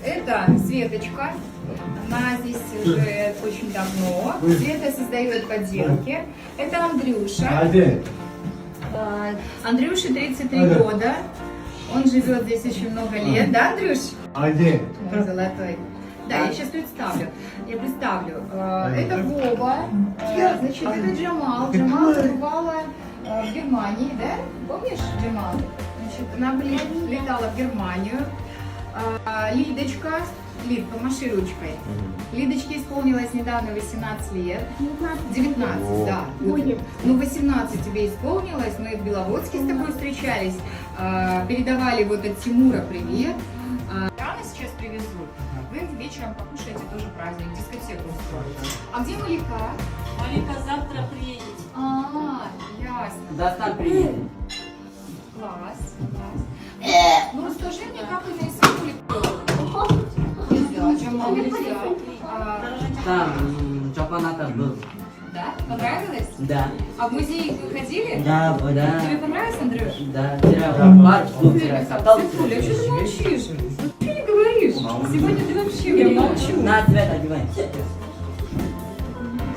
Это Светочка. Она здесь уже очень давно. Света создает поделки. Это Андрюша. Андрюше 33 года. Он живет здесь очень много лет. Да, Андрюш? Ой, золотой. Да, я сейчас представлю. Это Вова. Значит, это Джамал. Джамал побывала в Германии, да? Помнишь Джамал? Значит, она летала в Германию. Лидочка. Лид, помаши ручкой. Лидочке исполнилось недавно 18 лет. 19, да. Ну, 18 тебе исполнилось. Мы в Беловодске с тобой встречались. Передавали вот от Тимура привет. Рано сейчас привезут. Вы вечером покушаете тоже праздник, дискотеку устроите. А где Малика? Малика завтра приедет. Ясно. Да, сам приедет. Класс. Ну, расскажи мне, как вы нарисовали. Там чемпионата был. Да? Понравилось? Да. А в музей вы ходили? Да. Тебе понравилось, Андрюш? Да. Вчера в парк, вчера катал. Светуля, а что ты молчишь? Ну ты не говоришь. Сегодня ты вообще я молчу. На, Света, одевай.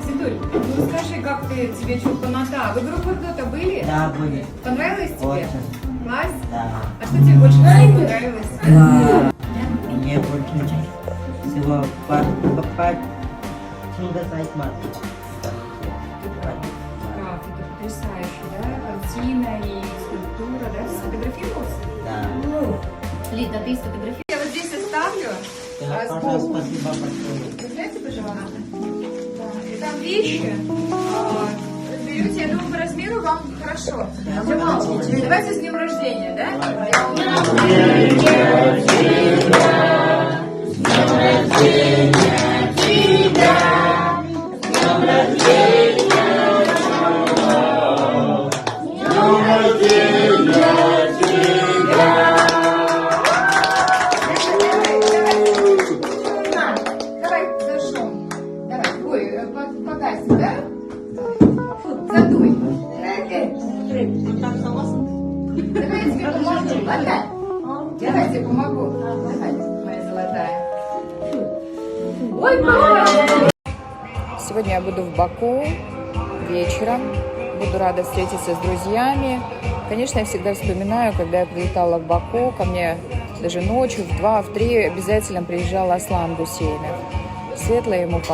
Светуль, ну расскажи, как тебе чемпионата? Вы в группе кто-то были? Да, будет. Понравилось тебе? Очень. Класс? Да. А что тебе больше всего понравилось? Мне больше всего попасть на сайт марки. Это потрясающе, да? Картина и скульптура, да? Ты сфотографировался? Да. Лид, а ты сфотографировался? Я вот здесь оставлю. Пожалуйста, спасибо большое. Представьте, пожалуйста. Да. И там вещи. Разберете, я думаю, по размеру вам хорошо. Джамал, давайте с днем рождения, да? Давай зажжем. Давай, ой, погасим, да? Задуй. Давай я тебе помогу, ладно? Давай я тебе помогу. Давай, моя золотая. Ой, мама! Сегодня я буду в Баку вечером. Буду рада встретиться с друзьями. Конечно, я всегда вспоминаю, когда я прилетала в Баку, ко мне даже ночью в 2, в 3 обязательно приезжал Аслан Гусейнов. Светлая ему память.